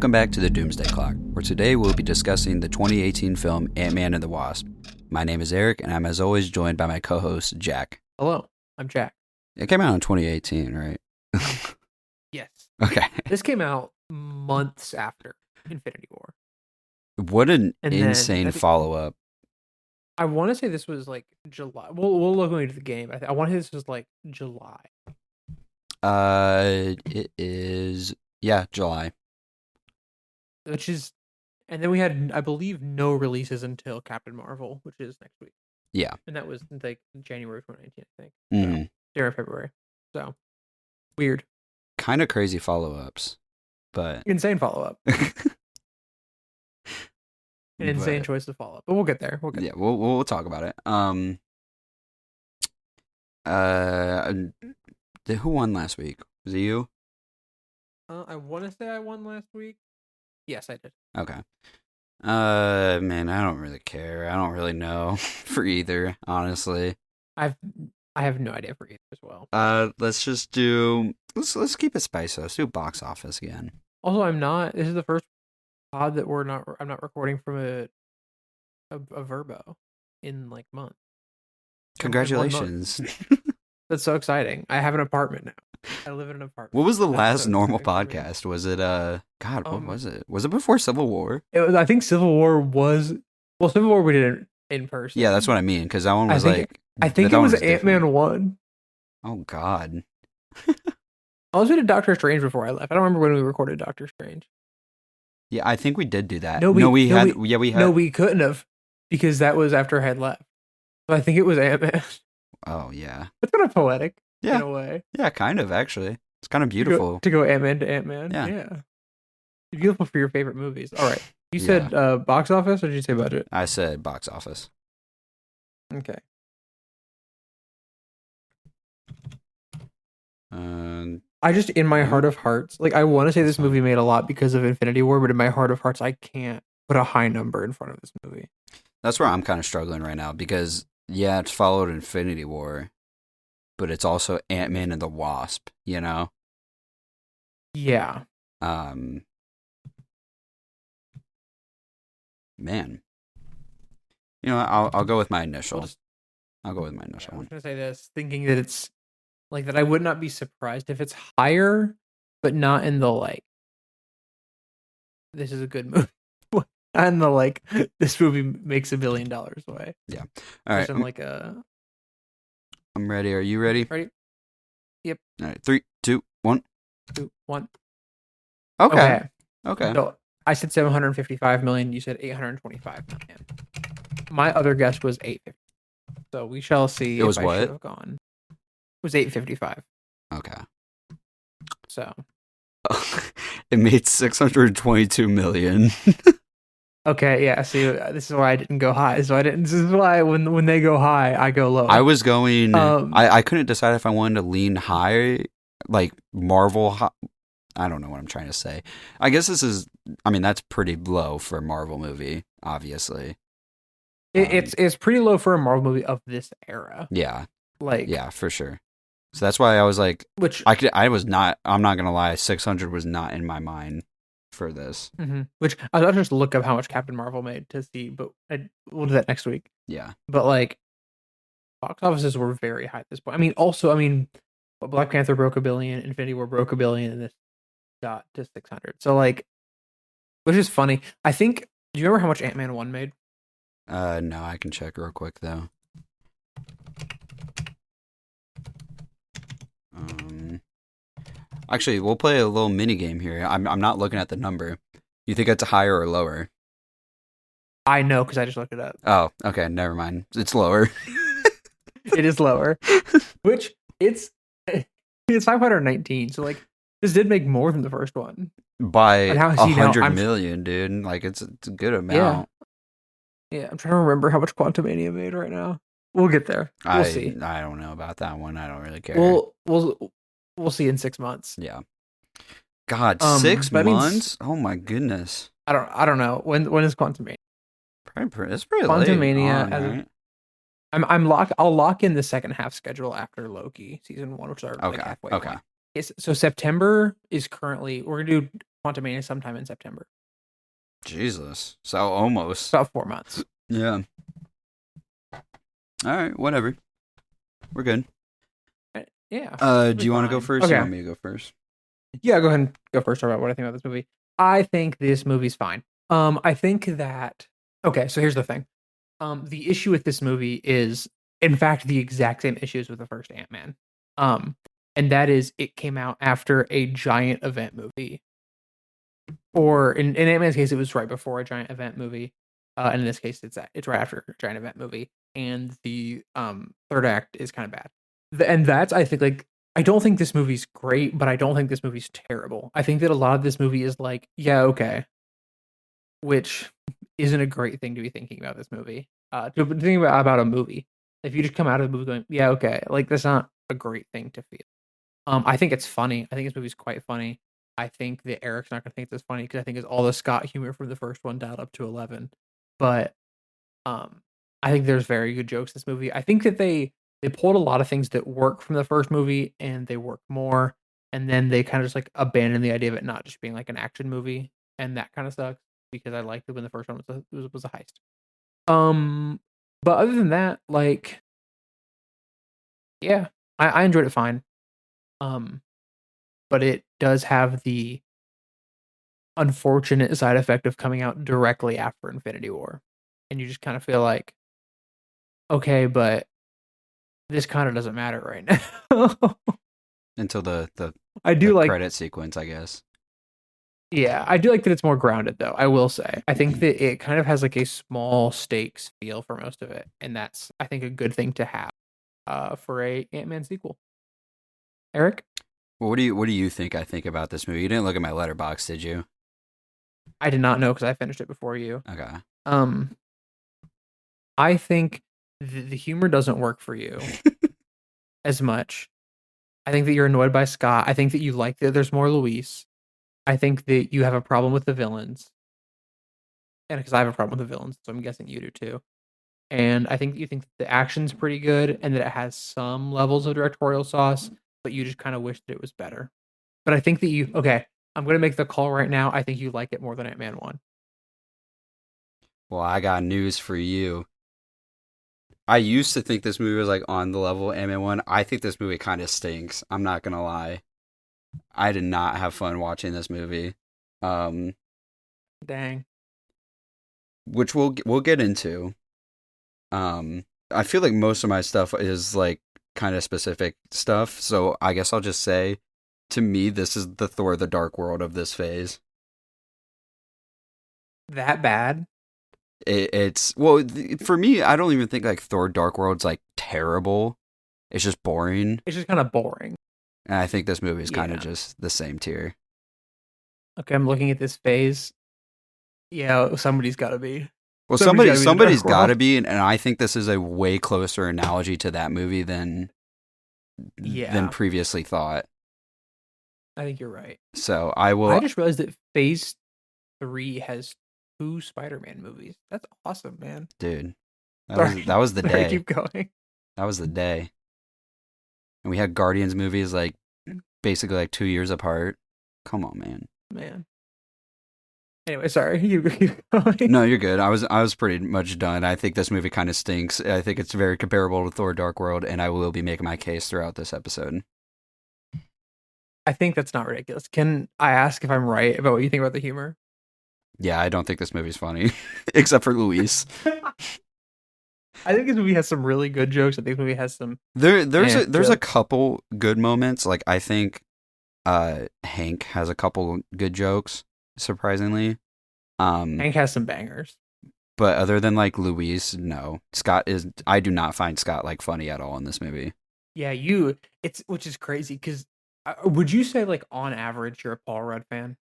Welcome back to the Doomsday Clock, where today we'll be discussing the 2018 film Ant-Man and the Wasp. My name is Eric, and I'm as always joined by my co-host, Jack. Hello, I'm Jack. It came out in 2018, right? Yes. Okay. This came out months after Infinity War. What an And then, insane follow-up. I want to say this was like July. We'll look into the game. I want to say this was like July. It is, July. Which is, and then we had, I believe, no releases until Captain Marvel, which is next week. Yeah. And that was like January 2019, I think. Mm-hmm. So, January, February. So, weird. Kind of crazy follow-ups, but... Insane follow-up. An insane choice to follow up. But we'll get there. Yeah, we'll talk about it. Who won last week? Was it you? I want to say I won last week. Yes, I did. Okay. Man, I don't really care. I don't really know for either, honestly. I have no idea for either as well. Let's just do. Let's keep it spicy. Let's do box office again. Also, this is the first pod that I'm not recording from a Verbo in like months. Congratulations. That's so exciting. I have an apartment now. I live in an apartment. What was the last normal podcast? Was it God, what was it? Was it before Civil War? It was, I think Civil War we did it in person. Yeah, that's what I mean, because that one was I think it was Ant-Man 1. Oh God. Also, we did Doctor Strange before I left. I don't remember when we recorded Doctor Strange. Yeah, I think we did do that. We had. No, we couldn't have, because that was after I had left. So I think it was Ant-Man. Oh yeah. It's kind of poetic. Yeah. In a way. Yeah, kind of, actually. It's kind of beautiful. To go Ant-Man to Ant-Man. Yeah. Beautiful for your favorite movies. All right. You said box office, or did you say budget? I said box office. Okay. I just, in my heart of hearts, like, I want to say this movie made a lot because of Infinity War, but in my heart of hearts, I can't put a high number in front of this movie. That's where I'm kind of struggling right now, because, yeah, it's followed Infinity War, but it's also Ant-Man and the Wasp, you know? Yeah. Man. You know, I'll go with my initial. I'll go with my initial one. I was going to say this, thinking that it's, like, that I would not be surprised if it's higher, but not in the, like, this is a good movie. And the, like, this movie makes $1 billion way. Yeah. All right. Like I'm ready. Are you ready? Ready? Yep. All right. 3, 2, 1. 2, 1. Okay. So I said 755 million. You said 825 million. My other guess was 850. So we shall see. It was if I what? should have gone. It was 855. Okay. So it made 622 million. Okay, yeah. See, this is why I didn't go high. This is why when they go high, I go low. I was going. I couldn't decide if I wanted to lean high, like Marvel. I don't know what I'm trying to say. I guess this is. I mean, that's pretty low for a Marvel movie, obviously. It's pretty low for a Marvel movie of this era. Yeah. Like. Yeah, for sure. So that's why I was like, I'm not gonna lie, 600 was not in my mind for this. Mm-hmm. Which I'll just look up how much Captain Marvel made to see, but we'll do that next week. Yeah. But like, box offices were very high at this point. I mean, Black Panther broke $1 billion, Infinity War broke $1 billion, and this got to 600. So like, which is funny. I think. Do you remember how much Ant-Man 1 made? No, I can check real quick though. Actually, we'll play a little mini game here. I'm not looking at the number. You think it's higher or lower? I know, because I just looked it up. Oh, okay. Never mind. It's lower. It is lower. Which it's 519. So like, this did make more than the first one by 100 million, dude. Like it's a good amount. Yeah, I'm trying to remember how much Quantumania made right now. We'll get there. We'll see. I don't know about that one. I don't really care. We'll see in 6 months. Yeah. God, 6 months? Oh my goodness. I don't know. When is Quantumania? It's pretty Quantumania. late on, right? I'll lock in the second half schedule after Loki season 1, which are like halfway. Okay. So September is currently, we're gonna do Quantumania sometime in September. Jesus. So almost. About 4 months. Yeah. All right. Whatever. We're good. Yeah. Do you want to go first? Okay. Or you want me to go first? Yeah, go ahead and go first. Talk about what I think about this movie. I think this movie's fine. I think that okay. So here's the thing. The issue with this movie is, in fact, the exact same issues with the first Ant-Man. And that is, it came out after a giant event movie, or in Ant-Man's case, it was right before a giant event movie. And in this case, it's right after a giant event movie, and the third act is kind of bad. And that's, I think, like, I don't think this movie's great, but I don't think this movie's terrible. I think that a lot of this movie is like, yeah, okay, which isn't a great thing to be thinking about this movie. To think about a movie, if you just come out of the movie going, yeah, okay, like that's not a great thing to feel. I think it's funny. I think this movie's quite funny. I think that Eric's not gonna think this funny because I think it's all the Scott humor from the first one dialed up to 11. But I think there's very good jokes in this movie. I think that they pulled a lot of things that work from the first movie and they work more, and then they kind of just like abandoned the idea of it not just being like an action movie, and that kind of sucks because I liked it when the first one was a heist. But other than that, like, yeah, I enjoyed it fine. But it does have the unfortunate side effect of coming out directly after Infinity War, and you just kind of feel like, okay, but this kind of doesn't matter right now. Until the I do like credit sequence, I guess. Yeah, I do like that it's more grounded, though. I will say, I think that it kind of has like a small stakes feel for most of it, and that's, I think, a good thing to have for a Ant-Man sequel. Eric, Well, what do you think I think about this movie? You didn't look at my letterbox, did you? I did not know because I finished it before you. Okay. I think the humor doesn't work for you as much. I think that you're annoyed by Scott. I think that you like that there's more Luis. I think that you have a problem with the villains. And because I have a problem with the villains, so I'm guessing you do too. And I think that you think that the action's pretty good and that it has some levels of directorial sauce, but you just kind of wish that it was better. But I think that okay, I'm going to make the call right now. I think you like it more than Ant-Man 1. Well, I got news for you. I used to think this movie was like on the level of Ant-Man 1. I think this movie kind of stinks. I'm not going to lie. I did not have fun watching this movie. Dang. Which we'll get into. I feel like most of my stuff is like kind of specific stuff, so I guess I'll just say, to me, this is the Thor: The Dark World of this phase. That bad? It's well, for me, I don't even think like Thor: Dark World's like terrible. It's just boring. It's just kind of boring. And I think this movie is kind of just the same tier. Okay, I'm looking at this phase. Yeah, somebody's got to be. Well, somebody's got to be, and I think this is a way closer analogy to that movie than previously thought. I think you're right. So I just realized that Phase 3 has 2 Spider-Man movies. That's awesome, man. Dude, that was the day. Keep going. That was the day. And we had Guardians movies like basically like 2 years apart. Come on, man. Anyway, sorry. You keep going. No, you're good. I was pretty much done. I think this movie kind of stinks. I think it's very comparable to Thor: Dark World, and I will be making my case throughout this episode. I think that's not ridiculous. Can I ask if I'm right about what you think about the humor? Yeah, I don't think this movie's funny, except for Luis. I think this movie has some really good jokes. I think this movie has some. There's a couple good moments. Like I think Hank has a couple good jokes. Surprisingly, Hank has some bangers. But other than like Luis, no. I do not find Scott like funny at all in this movie. Yeah, which is crazy because would you say like on average you're a Paul Rudd fan?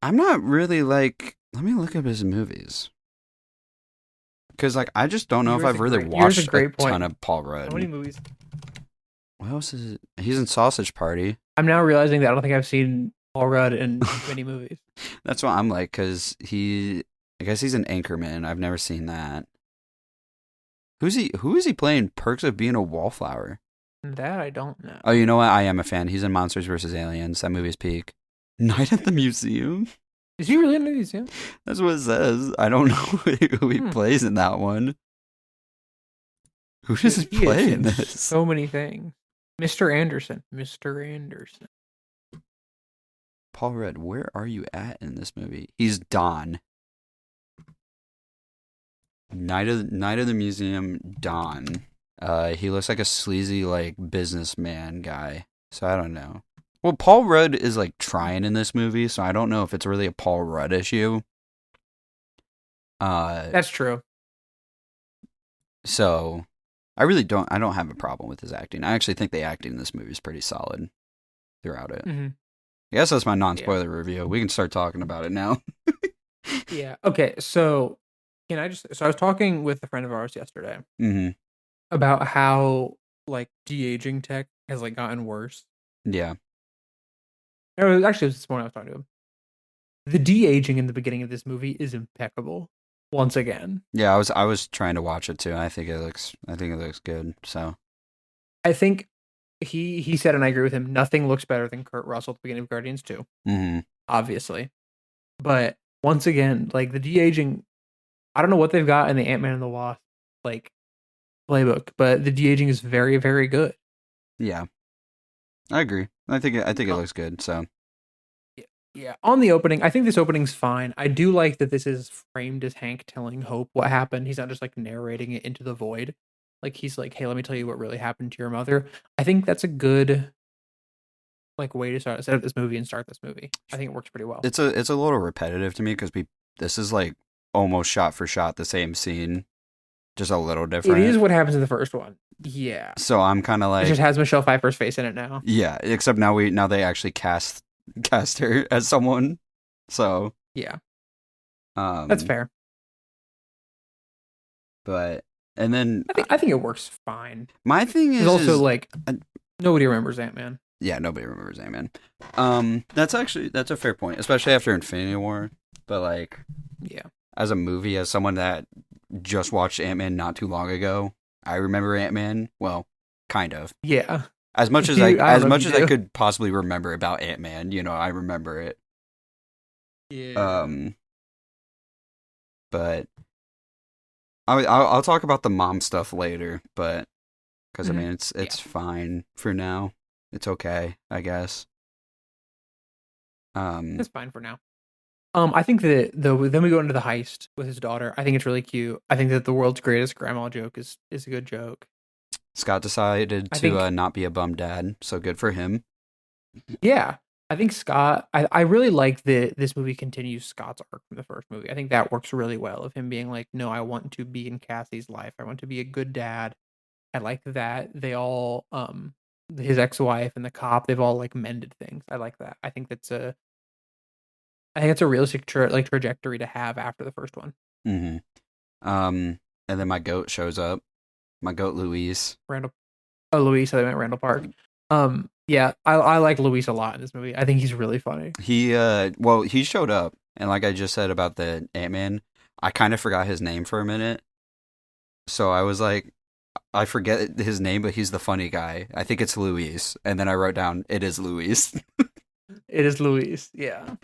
I'm not really like. Let me look up his movies. Because like I just don't know if I've really watched a ton of Paul Rudd. How many movies? What else is it? He's in Sausage Party. I'm now realizing that I don't think I've seen Paul Rudd in many movies. That's what I'm like, because I guess he's an Anchorman. I've never seen that. Who is he playing? Perks of Being a Wallflower. That I don't know. Oh, you know what? I am a fan. He's in Monsters vs. Aliens. That movie's peak. Night at the Museum? Is he really in the museum? That's what it says. I don't know who he plays in that one. Who does he play in this? So many things. Mr. Anderson. Paul Rudd, where are you at in this movie? He's Don. Night of the Museum, Don. He looks like a sleazy, like, businessman guy. So I don't know. Well, Paul Rudd is, like, trying in this movie, so I don't know if it's really a Paul Rudd issue. That's true. So I don't have a problem with his acting. I actually think the acting in this movie is pretty solid throughout it. Mm-hmm. I guess that's my non-spoiler review. We can start talking about it now. Yeah. Okay. So I was talking with a friend of ours yesterday about how like de-aging tech has like gotten worse. Yeah. It was this morning I was talking to him. The de-aging in the beginning of this movie is impeccable. Once again. Yeah, I was trying to watch it too. And I think it looks good. So I think he said, and I agree with him, nothing looks better than Kurt Russell at the beginning of Guardians 2. Obviously. But once again, like the de-aging, I don't know what they've got in the Ant-Man and the Wasp like playbook, but the de-aging is very, very good. Yeah. I agree. I think it looks good, so. Yeah. On the opening, I think this opening's fine. I do like that this is framed as Hank telling Hope what happened. He's not just like narrating it into the void. Like he's like, "Hey, let me tell you what really happened to your mother." I think that's a good like way to set up this movie and start this movie. I think it works pretty well. It's a little repetitive to me because this is like almost shot for shot the same scene, just a little different. It is what happens in the first one. Yeah. So I'm kind of like, it just has Michelle Pfeiffer's face in it now. Yeah, except now they actually cast her as someone. So yeah, that's fair. But and then I think it works fine. My thing is also like nobody remembers Ant-Man. Yeah, nobody remembers Ant-Man. That's a fair point, especially after Infinity War. But like, yeah, as a movie, as someone that just watched Ant-Man not too long ago, I remember Ant-Man. Well, kind of. Yeah. As much as I could possibly remember about Ant-Man, I remember it. Yeah. But I'll talk about the mom stuff later, but because I mean it's fine for now. It's okay, I guess. It's fine for now. I think that then we go into the heist with his daughter. I think it's really cute. I think that the world's greatest grandma joke is a good joke. Scott decided to not be a bum dad, so good for him. Yeah, I think Scott. I really like that this movie continues Scott's arc from the first movie. I think that works really well. Of him being like, no, I want to be in Cassie's life. I want to be a good dad. I like that they all, his ex-wife and the cop, they've all like mended things. I like that. I think that's a realistic trajectory to have after the first one. Mm-hmm. And then my goat shows up. My goat Louise. Louise. I meant Randall Park. Yeah, I like Louise a lot in this movie. I think he's really funny. He showed up, and like I just said about the Ant-Man, I kind of forgot his name for a minute. So I was like, I forget his name, but he's the funny guy. I think it's Louise, and then I wrote down it is Louise. It is Louise. Yeah.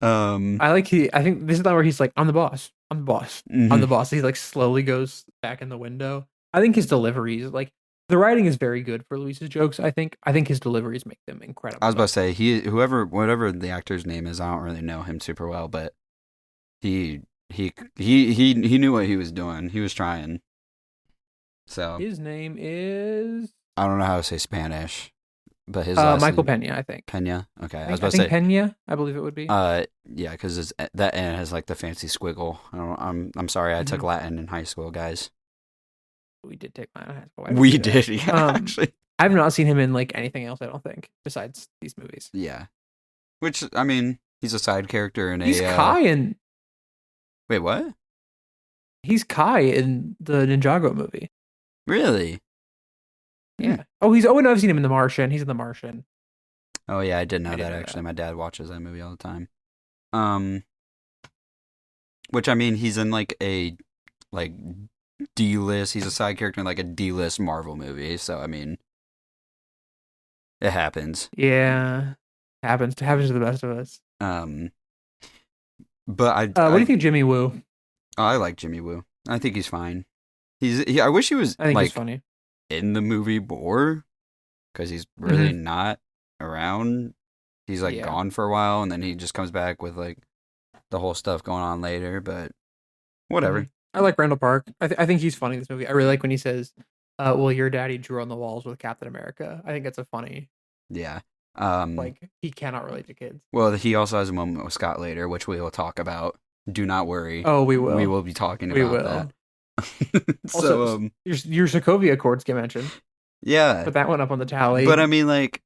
I think this is the one where he's like, I'm the boss. Mm-hmm. I'm the boss. He like slowly goes back in the window. I think his deliveries, like the writing is very good for Louise's jokes. I think his deliveries make them incredible. I was about to say whatever the actor's name is, I don't really know him super well, but he knew what he was doing. He was trying. So his name is, I don't know how to say Spanish, but his Michael Pena, I think. Pena. Okay, I was about to say Pena. I believe it would be. Yeah, because that N has like the fancy squiggle. I'm sorry, I took Latin in high school, guys. We did take Latin in high school. We did, yeah. Actually, I've not seen him in like anything else. I don't think besides these movies. Yeah, which I mean, he's a side character in he's Kai in. Wait, what? He's Kai in the Ninjago movie. Really? Yeah. I've seen him in The Martian. He's in The Martian. Oh yeah, I did know that actually. My dad watches that movie all the time. Which I mean, he's in like a D-list. He's a side character in like a D-list Marvel movie. So I mean, it happens. Yeah. Happens to the best of us. Um, but What do you think, Jimmy Woo? I like Jimmy Woo. I think he's fine. I wish he was I think he's like funny. in the movie more because he's really not around. He's like gone for a while, and then he just comes back with like the whole stuff going on later. But whatever. I like Randall Park. I think he's funny in this movie. I really like when he says, "Well, your daddy drew on the walls with Captain America." I think that's a funny. Yeah. Like he cannot relate to kids. Well, he also has a moment with Scott later, which we will talk about. Do not worry. Oh, we will. We will be talking about that. So, also, your Sokovia Accords get mentioned. Yeah. Put that one up on the tally. But I mean, like,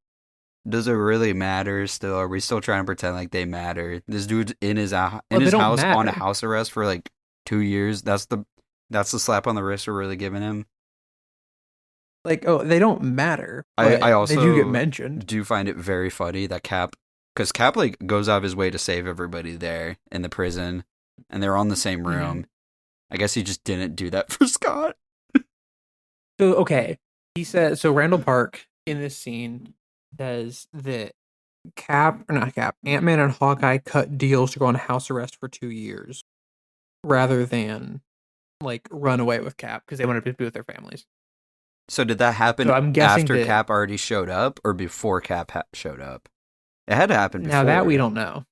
does it really matter still? Are we still trying to pretend like they matter? This dude's in his house on a house arrest for like 2 years. That's the slap on the wrist we're really giving him. Like, oh, they don't matter. I also they do get mentioned. Do find it very funny that because Cap like goes out of his way to save everybody there in the prison, and they're on the same room. Mm-hmm. I guess he just didn't do that for Scott. So okay, he said so. Randall Park in this scene says that Ant-Man and Hawkeye cut deals to go on house arrest for 2 years, rather than like run away with Cap because they wanted to be with their families. So did that happen after Cap already showed up or before Cap showed up? It had to happen before. Now that we don't know.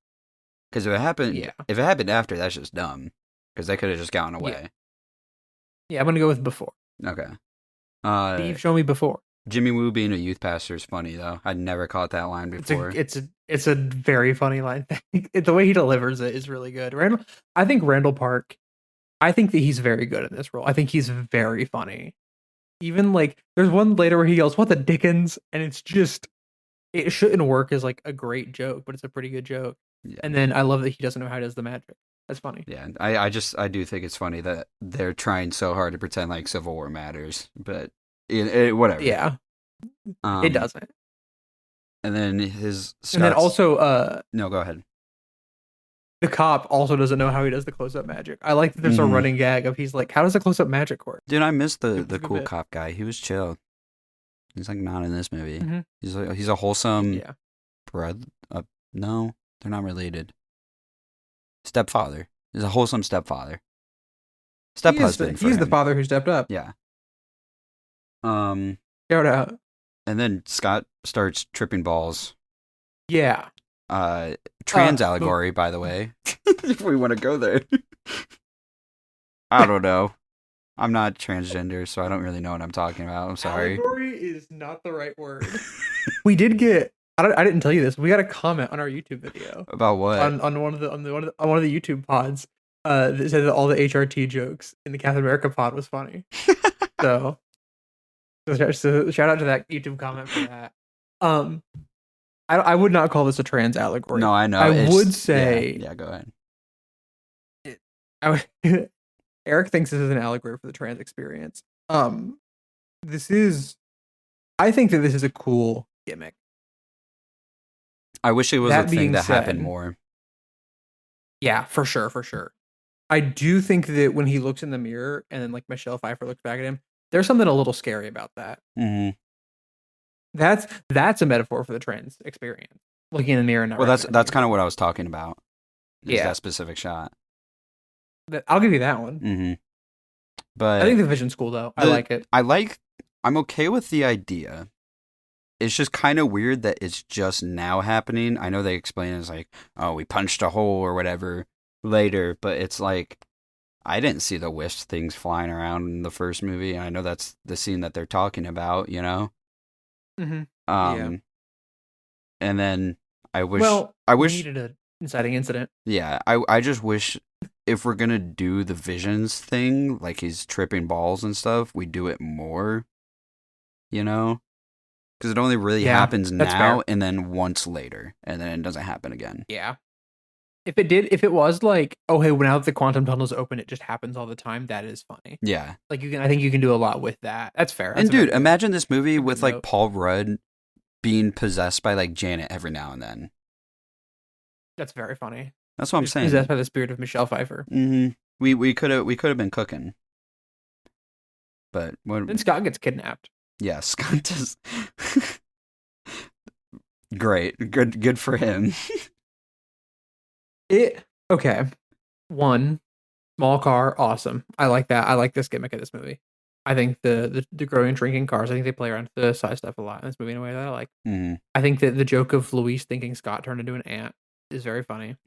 Because if it happened after, that's just dumb. Because they could have just gotten away. Yeah, I'm going to go with before. Okay. Steve, show me before. Jimmy Woo being a youth pastor is funny, though. I'd never caught that line before. It's a very funny line. The way he delivers it is really good. I think Randall Park, I think that he's very good in this role. I think he's very funny. Even like, there's one later where he yells, "What the Dickens?" And it's just, it shouldn't work as like a great joke, but it's a pretty good joke. Yeah. And then I love that he doesn't know how he does the magic. That's funny. Yeah, I do think it's funny that they're trying so hard to pretend like Civil War matters, but whatever. Yeah, it doesn't. And then no, go ahead. The cop also doesn't know how he does the close-up magic. I like that there's a running gag of he's like, how does the close-up magic work? Dude, I missed the cool cop guy. He was chill. He's like not in this movie. Mm-hmm. He's a wholesome brother. No, they're not related. Stepfather. He's a wholesome stepfather. Step-husband. He's the father who stepped up. Yeah. Shout out. And then Scott starts tripping balls. Yeah. Trans allegory, by the way. If we want to go there. I don't know. I'm not transgender, so I don't really know what I'm talking about. I'm sorry. Allegory is not the right word. We did get. I didn't tell you this. We got a comment on our YouTube video about what on one of the YouTube pods that said that all the HRT jokes in the Captain America pod was funny. so shout out to that YouTube comment for that. I would not call this a trans allegory. No, I know. I would say yeah. Go ahead. Eric thinks this is an allegory for the trans experience. I think that this is a cool gimmick. I wish it was a thing that happened more. Yeah, for sure. I do think that when he looks in the mirror and then like Michelle Pfeiffer looks back at him, there's something a little scary about that. Mm-hmm. That's a metaphor for the trans experience. Looking in the mirror. And that's kind of what I was talking about. That specific shot. I'll give you that one. Mm-hmm. But I think the vision's cool though. I like it. I'm okay with the idea. It's just kind of weird that it's just now happening. I know they explain it as like, oh, we punched a hole or whatever later, but it's like, I didn't see the wisp things flying around in the first movie. And I know that's the scene that they're talking about, you know? Mm-hmm. And then I wish we needed an inciting incident. Yeah, I just wish if we're gonna do the visions thing, like he's tripping balls and stuff, we do it more, you know? Because it only really happens now and then once later, and then it doesn't happen again. Yeah. If it was like, oh hey, now that the quantum tunnel's open, it just happens all the time. That is funny. Yeah. Like I think you can do a lot with that. That's fair. And dude, imagine this movie with like Paul Rudd being possessed by like Janet every now and then. That's very funny. That's what I'm saying. Possessed by the spirit of Michelle Pfeiffer. Mm-hmm. We could have been cooking. But when then Scott gets kidnapped. Yeah, Scott does. Great. Good for him. Okay. One, small car, awesome. I like that. I like this gimmick of this movie. I think the growing and shrinking cars, I think they play around the size stuff a lot in this movie in a way that I like. Mm-hmm. I think that the joke of Luis thinking Scott turned into an ant is very funny.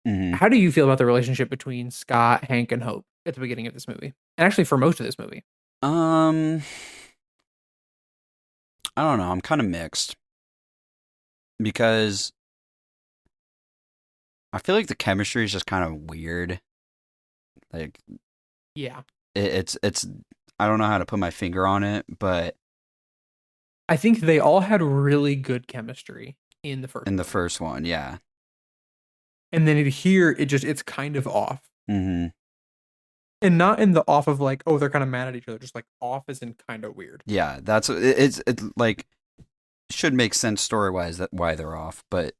Mm-hmm. How do you feel about the relationship between Scott, Hank, and Hope at the beginning of this movie? And actually for most of this movie. I don't know. I'm kind of mixed because I feel like the chemistry is just kind of weird. Like, yeah, it's I don't know how to put my finger on it, but I think they all had really good chemistry in the first. In the first one, yeah. And then here, it's kind of off. Mm-hmm. And not in the off of like, oh, they're kind of mad at each other. Just like off is in kind of weird. Yeah, that's it's like should make sense story wise that why they're off, but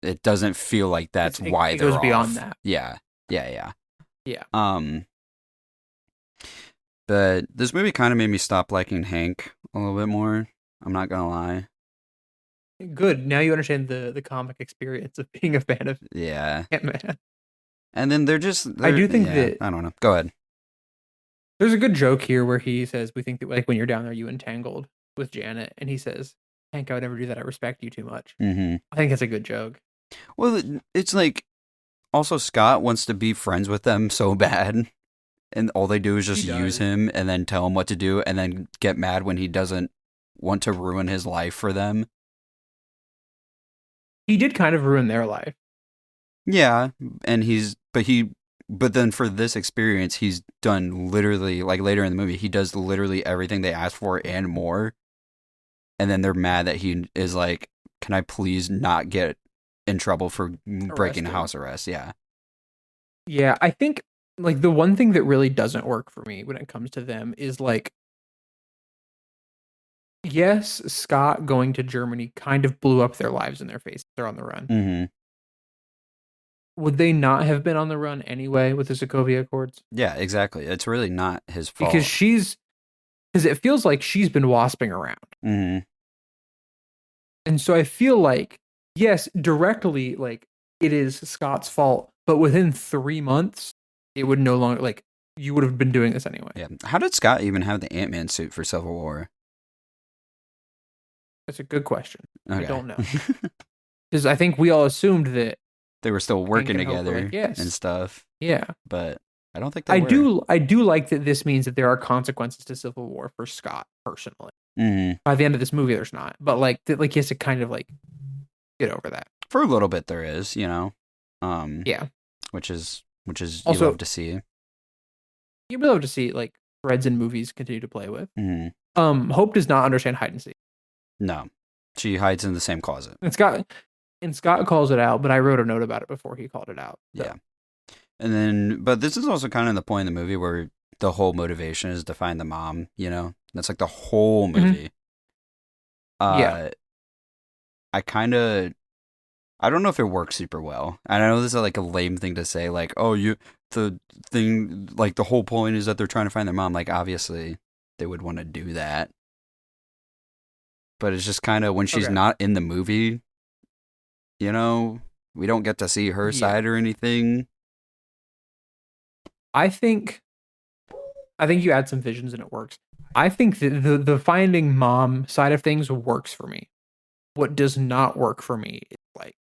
it doesn't feel like that's why it they're goes off. Beyond that. Yeah. Yeah. But this movie kind of made me stop liking Hank a little bit more. I'm not gonna lie. Good. Now you understand the comic experience of being a fan of Ant-Man. And then they're I do think that I don't know. Go ahead. There's a good joke here where he says, "We think that like when you're down there, you entangled with Janet," and he says, "Hank, I would never do that. I respect you too much." Mm-hmm. I think that's a good joke. Well, it's like also Scott wants to be friends with them so bad, and all they do is just use him and then tell him what to do, and then get mad when he doesn't want to ruin his life for them. He did kind of ruin their life. Yeah, and but then for this experience, he's done literally, like later in the movie, he does literally everything they asked for and more. And then they're mad that he is like, can I please not get in trouble for breaking a house arrest? Yeah. Yeah, I think like the one thing that really doesn't work for me when it comes to them is like, yes, Scott going to Germany kind of blew up their lives in their face. They're on the run. Mm-hmm. Would they not have been on the run anyway with the Sokovia Accords? Yeah, exactly. It's really not his fault. Because it feels like she's been wasping around. Mm-hmm. And so I feel like, yes, directly, like, it is Scott's fault, but within 3 months, it would no longer, like, you would have been doing this anyway. Yeah. How did Scott even have the Ant-Man suit for Civil War? That's a good question. Okay. I don't know. Because I think we all assumed that they were still working together and stuff. Yeah. But I don't think they were. I do like that this means that there are consequences to Civil War for Scott personally. Mm-hmm. By the end of this movie, there's not. But like he has to kind of like get over that. For a little bit there is, you know. Yeah. Which is also, you love to see. You love to see like threads in movies continue to play with. Mm-hmm. Hope does not understand hide and seek. No. She hides in the same closet. And Scott calls it out, but I wrote a note about it before he called it out. So. Yeah. And then, but this is also kind of the point in the movie where the whole motivation is to find the mom, you know? That's like the whole movie. Mm-hmm. Yeah. I don't know if it works super well. And I know this is like a lame thing to say, like, oh, the whole point is that they're trying to find their mom. Like, obviously, they would want to do that. But it's just kind of when she's not in the movie, you know, we don't get to see her side or anything. I think you add some visions and it works. I think that the finding mom side of things works for me. What does not work for me is like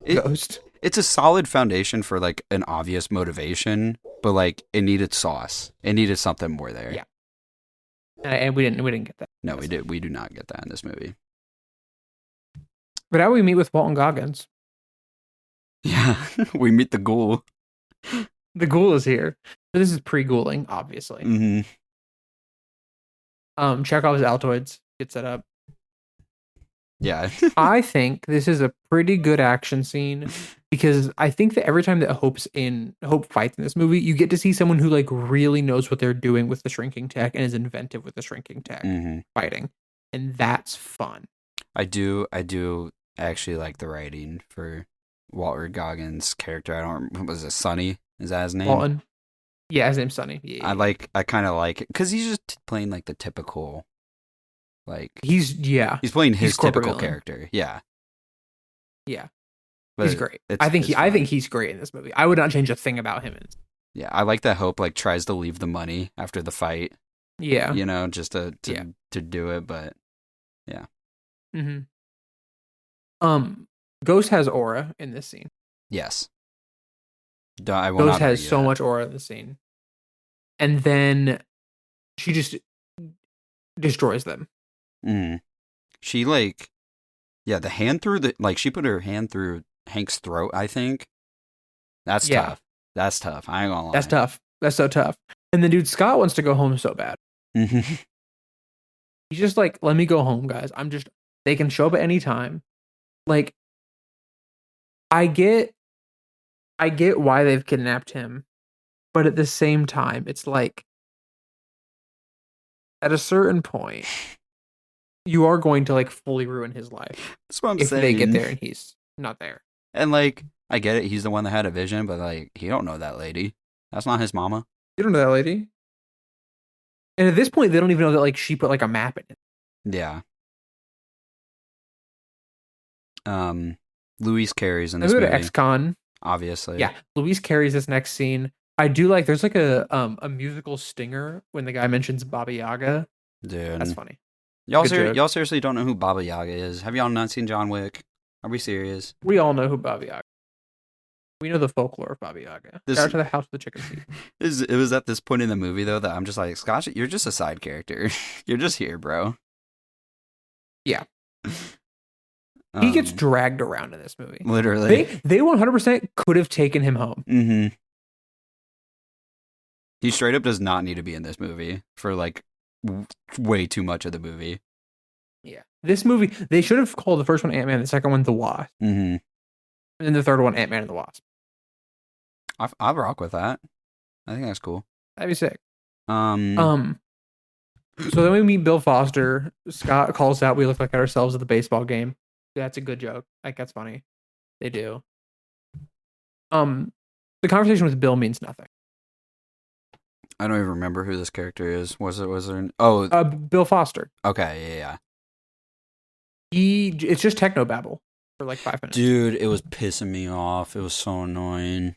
Ghost. It's a solid foundation for like an obvious motivation, but like it needed sauce. It needed something more there. Yeah. And we didn't get that. No, we did. We do not get that in this movie. But how we meet with Walton Goggins? Yeah, we meet the ghoul. The ghoul is here. So this is pre-ghouling, obviously. Mm-hmm. Chekhov's Altoids get set up. Yeah. I think this is a pretty good action scene because I think that every time that Hope fights in this movie, you get to see someone who like really knows what they're doing with the shrinking tech and is inventive with the shrinking tech fighting. And that's fun. I do actually like the writing for Walton Goggins' character. Was it Sonny? Is that his name? Walton. Yeah, his name's Sonny. Yeah. I kind of like it because he's just playing like the typical Like he's playing his corporate typical villain. character. Yeah. Yeah. But He's great. I think he's great in this movie. I would not change a thing about him. Yeah, I like that Hope like tries to leave the money after the fight. Yeah. You know, just to do it, but yeah. Mm-hmm. Ghost has aura in this scene. Yes. I will Ghost not has argue so that. much aura in the scene. And then she just destroys them. Mm. She like the hand through she put her hand through Hank's throat, I think. That's tough. That's tough. I ain't gonna lie. That's tough. That's so tough. And then dude Scott wants to go home so bad. He's just like, let me go home, guys. They can show up at any time. Like, I get why they've kidnapped him, but at the same time, it's like at a certain point, you are going to like fully ruin his life. That's what I'm if saying. They get there and he's not there. And like, I get it, he's the one that had a vision, but like, he don't know that lady. That's not his mama. You don't know that lady. And at this point, they don't even know that like she put like a map in it. Yeah. Louise carries in this movie. Ex-con. Obviously. Yeah, Louise carries this next scene. I do like. There's like a musical stinger when the guy mentions Baba Yaga. Dude, that's funny. Y'all seriously don't know who Baba Yaga is? Have y'all not seen John Wick? Are we serious? We all know who Baba Yaga. We know the folklore of Baba Yaga. Shout out to the House of the Chicken Feet. It was at this point in the movie though that I'm just like, Scotch, you're just a side character. You're just here, bro. Yeah. He gets dragged around in this movie. Literally. They 100% could have taken him home. Mm-hmm. He straight up does not need to be in this movie for like way too much of the movie. Yeah. This movie, they should have called the first one Ant-Man, the second one The Wasp. Mm-hmm. And then the third one Ant-Man and the Wasp. I'll rock with that. I think that's cool. That'd be sick. So then we meet Bill Foster. Scott calls out, we look like ourselves at the baseball game. That's a good joke. Like, that's funny. They do. The conversation with Bill means nothing. I don't even remember who this character is. Was there? Bill Foster. Okay, yeah. It's just technobabble for like 5 minutes. Dude, it was pissing me off. It was so annoying.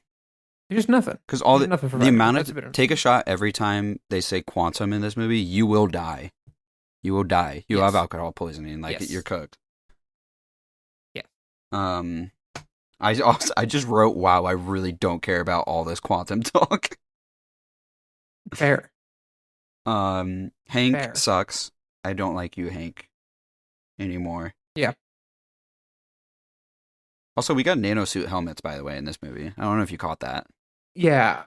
It's just nothing. Because the amount of take a shot every time they say quantum in this movie, you will die. You will die. You have alcohol poisoning. Like you're cooked. Yeah. I just wrote, wow, I really don't care about all this quantum talk. Fair. Hank sucks. I don't like you, Hank, anymore. Yeah. Also, we got nanosuit helmets, by the way, in this movie. I don't know if you caught that. Yeah.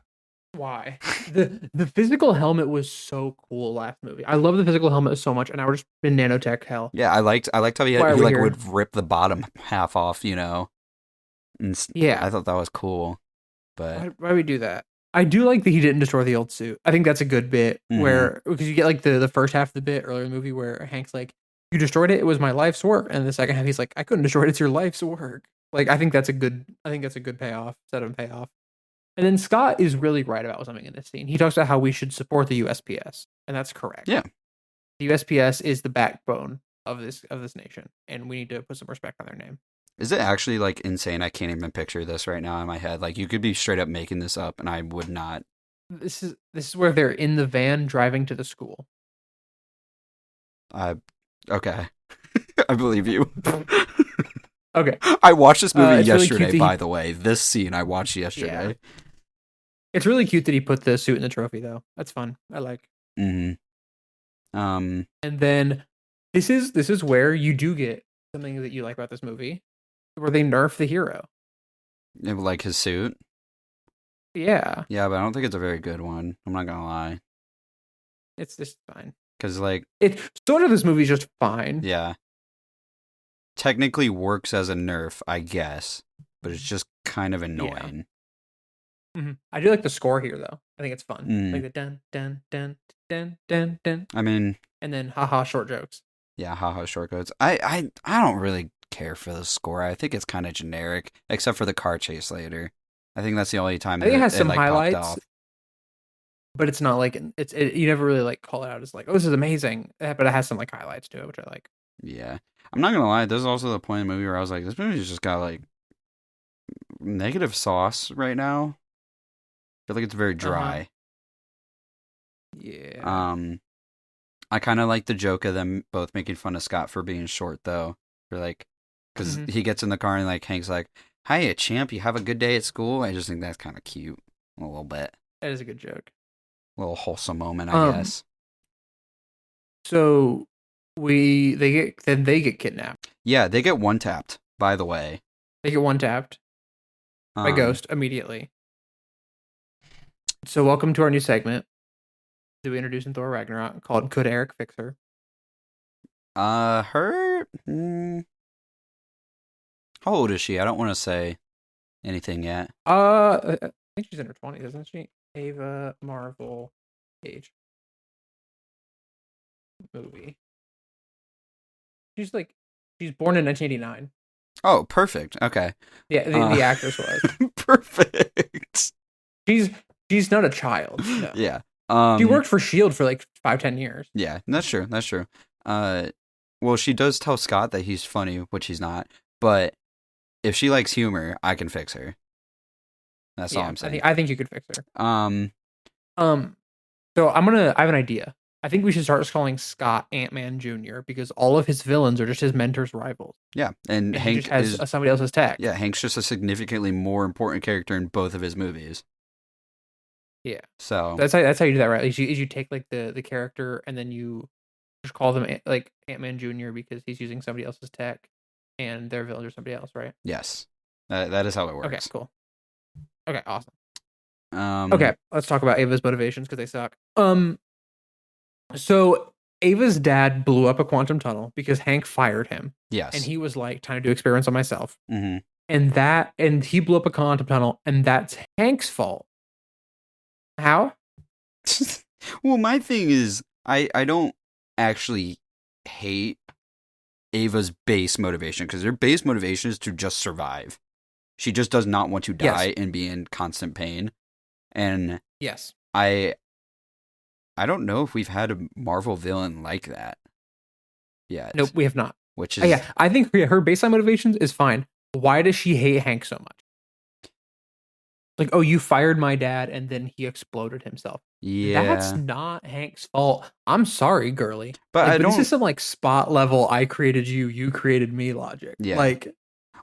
Why? The physical helmet was so cool last movie. I love the physical helmet so much, and now we're just in nanotech hell. Yeah, I liked how he like would rip the bottom half off, you know. And I thought that was cool. But why we do that? I do like that he didn't destroy the old suit. I think that's a good bit where, because you get like the first half of the bit earlier in the movie where Hank's like, you destroyed it, it was my life's work. And the second half he's like, I couldn't destroy it, it's your life's work. Like, I think that's a good payoff, set of payoff. And then Scott is really right about something in this scene. He talks about how we should support the USPS. And that's correct. Yeah. The USPS is the backbone of this nation. And we need to put some respect on their name. Is it actually like insane? I can't even picture this right now in my head. Like, you could be straight up making this up and I would not. This is where they're in the van driving to the school. Okay. I believe you. Okay. I watched this movie yesterday, really by the way. This scene I watched yesterday. Yeah. It's really cute that he put the suit in the trophy, though. That's fun. I like. Mm-hmm. And then this is where you do get something that you like about this movie, where they nerf the hero. Like his suit? Yeah. Yeah, but I don't think it's a very good one. I'm not gonna lie. It's just fine. Because, like... sort of this movie's just fine. Yeah. Technically works as a nerf, I guess. But it's just kind of annoying. Yeah. Mm-hmm. I do like the score here, though. I think it's fun. Like the dun, dun, dun, dun, dun, dun. I mean... And then haha short jokes. Yeah, haha shortcuts. I don't really care for the score. I think it's kind of generic, except for the car chase later. I think that's the only time I think it has some like, highlights. popped off. but it's not like you never really like call it out as like, oh, this is amazing, but it has some like highlights to it, which I like. Yeah, I'm not gonna lie. This is also the point in the movie where I was like, this movie's just got like negative sauce right now. I feel like it's very dry. Yeah. I kind of like the joke of them both making fun of Scott for being short, though. For like, because he gets in the car and like Hank's like, "Hiya, champ, you have a good day at school." I just think that's kind of cute, a little bit. That is a good joke. A little wholesome moment, I guess. So they get kidnapped. Yeah, they get one tapped. By the way, they get one tapped by Ghost immediately. So welcome to our new segment that we introduced in Thor Ragnarok called "Could Eric Fix Her?" Her. How old is she? I don't want to say anything yet. I think she's in her 20s, isn't she? Ava Marvel age movie. She's born in 1989. Oh, perfect. Okay. Yeah, the actress was perfect. She's not a child. No. Yeah. She worked for Shield for like 5-10 years. Yeah, that's true. That's true. Well, she does tell Scott that he's funny, which he's not. But if she likes humor, I can fix her. That's all I'm saying. I think you could fix her. So I have an idea. I think we should start calling Scott Ant-Man Jr. because all of his villains are just his mentor's rivals. Yeah, and Hank just has somebody else's tech. Yeah, Hank's just a significantly more important character in both of his movies. Yeah. So that's how you do that, right? Is you take like the character and then you just call them like Ant-Man Jr. because he's using somebody else's tech and their villains are somebody else, right? Yes. That is how it works. Okay, cool. Okay, awesome. Okay, let's talk about Ava's motivations because they suck. So Ava's dad blew up a quantum tunnel because Hank fired him. Yes. And he was like, time to do experiments on myself. Mm-hmm. And he blew up a quantum tunnel, and that's Hank's fault. How? Well, my thing is, I don't actually hate Ava's base motivation because her base motivation is to just survive. She just does not want to die and be in constant pain. And yes, I don't know if we've had a Marvel villain like that yet. Nope, we have not. Which is I think her baseline motivations is fine. Why does she hate Hank so much? Like, oh, you fired my dad and then he exploded himself. Yeah. That's not Hank's fault. I'm sorry, girly. But this is some like spot level I created you created me logic. Yeah. Like,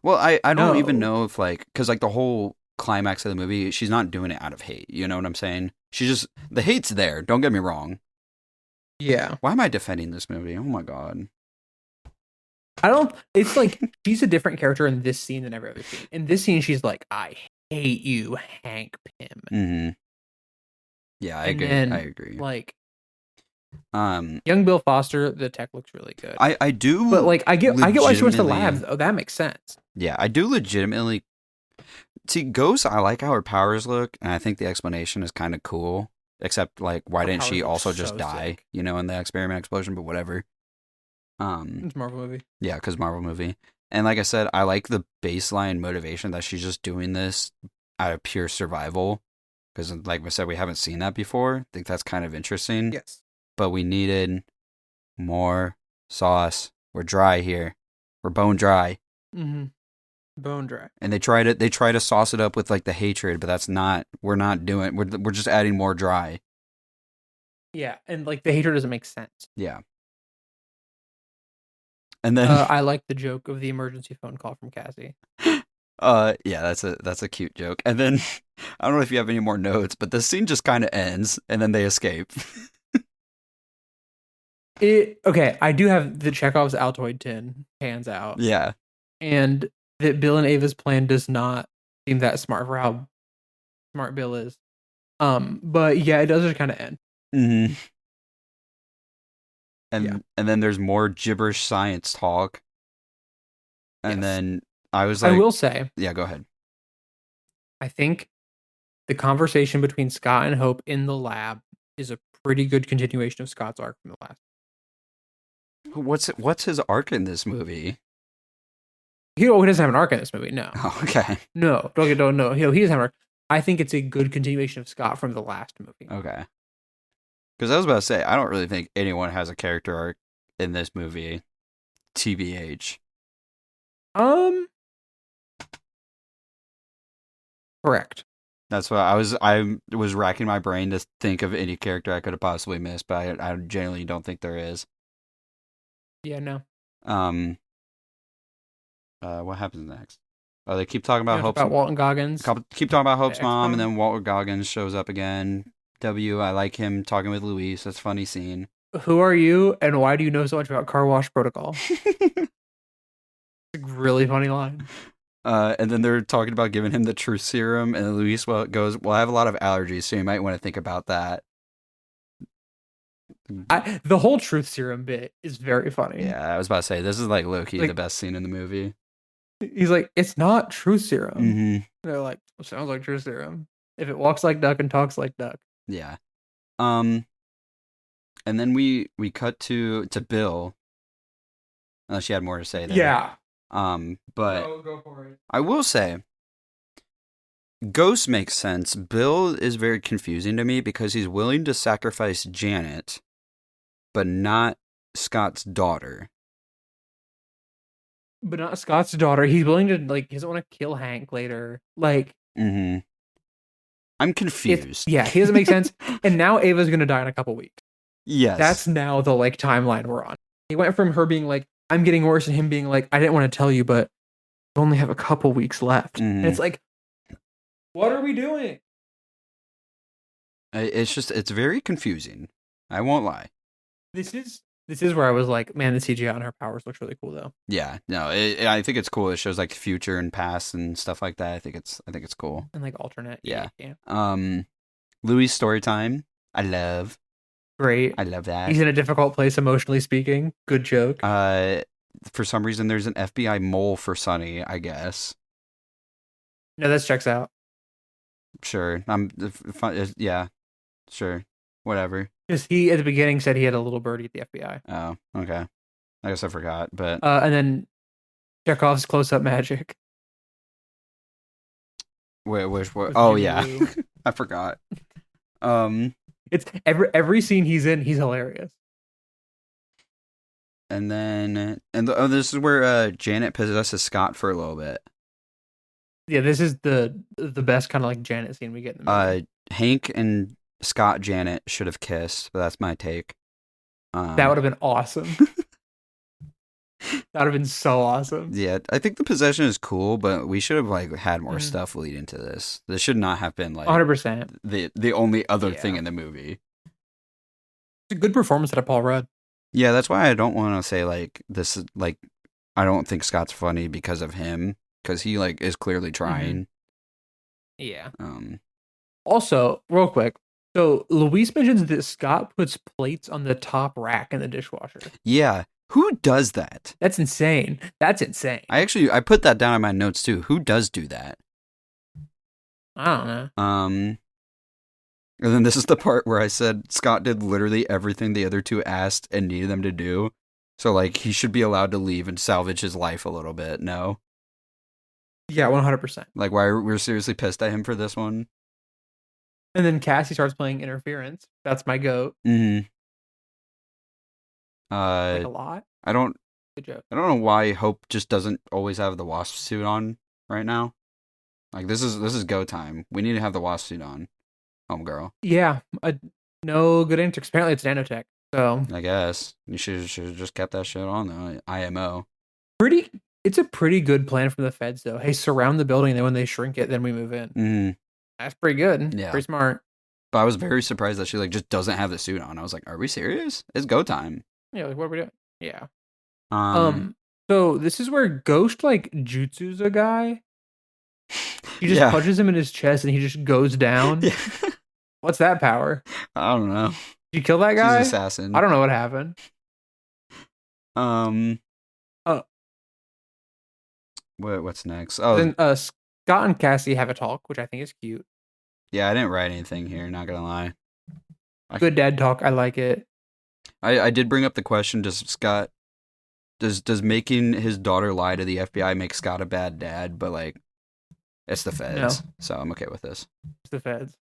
well, I don't even know if like, because like the whole climax of the movie, she's not doing it out of hate. You know what I'm saying? She just, the hate's there. Don't get me wrong. Yeah. Why am I defending this movie? Oh my God. It's like she's a different character in this scene than every other scene. In this scene, she's like, I hate you, Hank Pym. Mm-hmm. Yeah, I agree. Then, I agree. Like, young Bill Foster, the tech looks really good. I do, but like I get why she went to the lab though. That makes sense. Yeah, I do legitimately see Ghost. I like how her powers look, and I think the explanation is kind of cool. Except like, why didn't she also just die? Sick. You know, in the experiment explosion? But whatever. It's a Marvel movie. Yeah, because Marvel movie. And like I said, I like the baseline motivation that she's just doing this out of pure survival. Because like I said, we haven't seen that before. I think that's kind of interesting. Yes. But we needed more sauce. We're dry here. We're bone dry. Mm-hmm. Bone dry. And they try to sauce it up with like the hatred, but that's not. We're not doing. We're just adding more dry. Yeah, and like the hatred doesn't make sense. Yeah. And then I like the joke of the emergency phone call from Cassie. Yeah, that's a cute joke. And then I don't know if you have any more notes, but the scene just kind of ends, and then they escape. Okay, I do have the Chekhov's Altoid tin pans out. Yeah, and that Bill and Ava's plan does not seem that smart for how smart Bill is. But yeah, it does just kind of end. Mm-hmm. And then there's more gibberish science talk. And then I was like, I will say, yeah, go ahead. I think the conversation between Scott and Hope in the lab is a pretty good continuation of Scott's arc from the last. What's his arc in this movie? He doesn't have an arc in this movie. No. Oh, okay. No, don't know. He doesn't have an arc. I think it's a good continuation of Scott from the last movie. Okay. Because I was about to say, I don't really think anyone has a character arc in this movie. TBH. Correct. That's what I was racking my brain to think of any character I could have possibly missed, but I genuinely don't think there is. Yeah, no. What happens next? Oh, they keep talking about Hope's about Walton Goggins. Keep talking about Hope's mom, Ex-mom. and then Walton Goggins shows up again. I like him talking with Luis. That's a funny scene. Who are you, and why do you know so much about car wash protocol? It's a really funny line. And then they're talking about giving him the truth serum, and Luis goes, "Well, I have a lot of allergies, so you might want to think about that." The whole truth serum bit is very funny. Yeah, I was about to say, this is like low-key the best scene in the movie. He's like, it's not truth serum. Mm-hmm. They're like, well, sounds like truth serum. If it walks like duck and talks like duck. Yeah. And then we cut to Bill. Unless you had more to say there. Yeah. But go for it. I will say, Ghost makes sense. Bill is very confusing to me because he's willing to sacrifice Janet, but not Scott's daughter. But not Scott's daughter. He's willing to, like, he doesn't want to kill Hank later. Like, I'm confused. He doesn't make sense. And now Ava's going to die in a couple weeks. Yes. That's now the, like, timeline we're on. He went from her being like, I'm getting worse, and him being like, I didn't want to tell you, but we only have a couple weeks left. And it's like, what are we doing? It's very confusing. I won't lie. This is where I was like, man, the CGI on her powers looks really cool, though. Yeah, no, I think it's cool. It shows like future and past and stuff like that. I think it's cool. And like alternate. Yeah. Louis' story time. I love. Great. I love that. He's in a difficult place emotionally speaking. Good joke. For some reason, there's an FBI mole for Sonny, I guess. No, that checks out. Sure. Yeah. Sure. Whatever. Because he, at the beginning, said he had a little birdie at the FBI. Oh, okay. I guess I forgot, but... and then Chekhov's close-up magic. Which oh, yeah. I forgot. It's every scene he's in, he's hilarious. And then... this is where Janet possesses Scott for a little bit. Yeah, this is the best kind of like Janet scene we get in the movie. Hank and Scott Janet should have kissed, but that's my take. That would have been awesome. That would have been so awesome. Yeah, I think the possession is cool, but we should have like had more stuff leading to this. This should not have been like 100% the only other thing in the movie. It's a good performance out of Paul Rudd. Yeah, that's why I don't want to say like this is like I don't think Scott's funny because of him, because he like is clearly trying. Yeah. Also, real quick, so Luis mentions that Scott puts plates on the top rack in the dishwasher. Yeah. Who does that? That's insane. I put that down in my notes too. Who does do that? I don't know. And then this is the part where I said Scott did literally everything the other two asked and needed them to do. So like he should be allowed to leave and salvage his life a little bit. No. Yeah, 100%. Like why we're seriously pissed at him for this one. And then Cassie starts playing interference. That's my goat. Mm-hmm. Like a lot. Good joke. I don't know why Hope just doesn't always have the Wasp suit on right now. Like this is go time. We need to have the Wasp suit on, homegirl. Yeah, no good answer. Apparently it's nanotech. So I guess you should have just kept that shit on though. IMO. It's a pretty good plan from the feds though. Hey, surround the building, and then when they shrink it, then we move in. Mm-hmm. That's pretty good. Yeah, pretty smart. But I was very surprised that she like just doesn't have the suit on. I was like, are we serious? It's go time. Yeah, like what are we doing? Yeah. So this is where Ghost like jutsus a guy. He just punches him in his chest and he just goes down. Yeah. What's that power? I don't know. Did you kill that guy? He's an assassin. I don't know what happened. What's next? Oh, then Scott and Cassie have a talk, which I think is cute. Yeah, I didn't write anything here. Not gonna lie. Good dad talk. I like it. I did bring up the question: does making his daughter lie to the FBI make Scott a bad dad? But like, it's the feds, so I'm okay with this. It's the feds.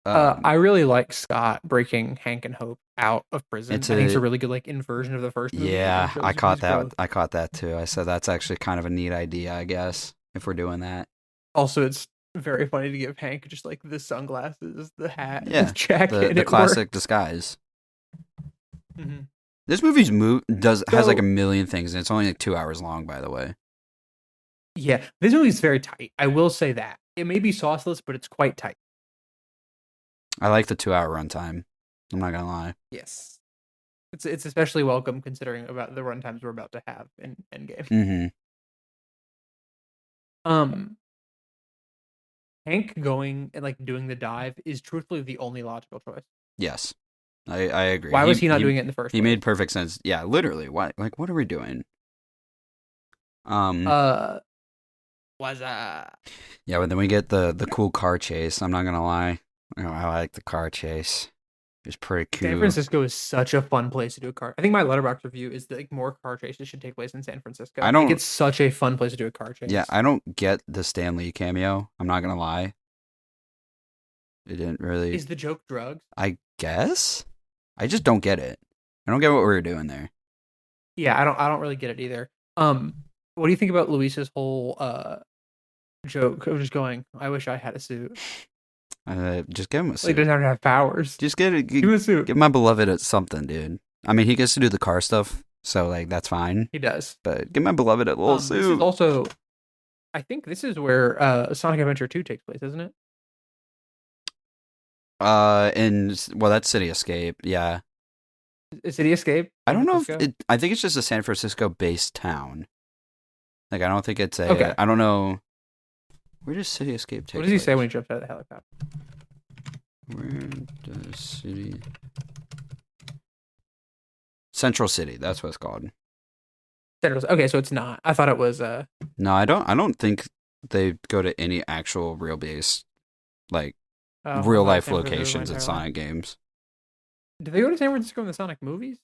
I really like Scott breaking Hank and Hope out of prison. I think it's a really good like inversion of the first movie. Yeah, I caught that. I caught that too. I said that's actually kind of a neat idea, I guess, if we're doing that. Also, it's very funny to give Hank just like the sunglasses, the hat, the jacket, the classic disguise. Mm-hmm. This movie's has like a million things, and it's only like 2 hours long, by the way. Yeah, this movie's very tight. I will say that it may be sauceless, but it's quite tight. I like the 2 hour runtime. I'm not gonna lie. Yes, it's especially welcome considering about the runtimes we're about to have in Endgame. Mm-hmm. Hank going and like doing the dive is truthfully the only logical choice. Yes, I agree. Why was he not doing it in the first place? He made perfect sense. Yeah, literally. Why? Like, what are we doing? Was Yeah, but then we get the cool car chase. I'm not gonna lie. I like the car chase. It's pretty cool. San Francisco is such a fun place to do a car. I think my Letterboxd review is that like more car chases should take place in San Francisco. I think it's such a fun place to do a car chase. Yeah, I don't get the Stan Lee cameo. I'm not gonna lie. It didn't really. Is the joke drugs? I guess. I just don't get it. I don't get what we were doing there. Yeah, I don't really get it either. What do you think about Luis's whole joke of just going, "I wish I had a suit." Just give him a suit. He doesn't have to have powers. Just give him a suit. Give my beloved at something, dude. I mean, he gets to do the car stuff, so like that's fine. He does. But give my beloved a little suit. This is also, I think this is where Sonic Adventure 2 takes place, isn't it? That's City Escape. Yeah. City Escape? I don't know if I think it's just a San Francisco-based town. Like, I don't think it's a. Okay. I don't know. Where does City Escape take place? What does he say when he jumps out of the helicopter? Where does City... Central City, that's what it's called. Okay, so it's not. I thought it was... No, I don't think they go to any actual real base, like, real-life locations at Sonic games. Do they go to San Francisco in the Sonic movies?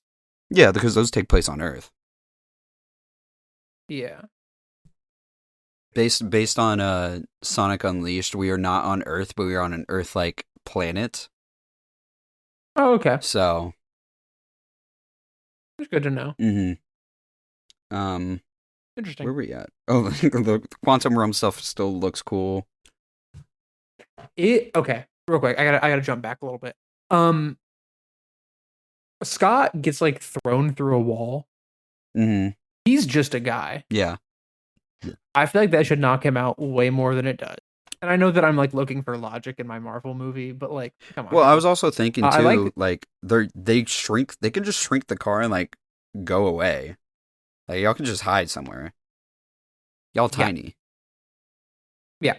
Yeah, because those take place on Earth. Yeah. Based on Sonic Unleashed, we are not on Earth, but we are on an Earth-like planet. Oh, okay. So it's good to know. Mm-hmm. Interesting. Where are we at? Oh, the quantum realm stuff still looks cool. Okay, real quick. I gotta jump back a little bit. Scott gets like thrown through a wall. Mm-hmm. He's just a guy. Yeah. I feel like that should knock him out way more than it does. And I know that I'm like looking for logic in my Marvel movie, but like, come on. Well, I was also thinking too, like they shrink. They can just shrink the car and like go away. Like y'all can just hide somewhere. Y'all tiny. Yeah.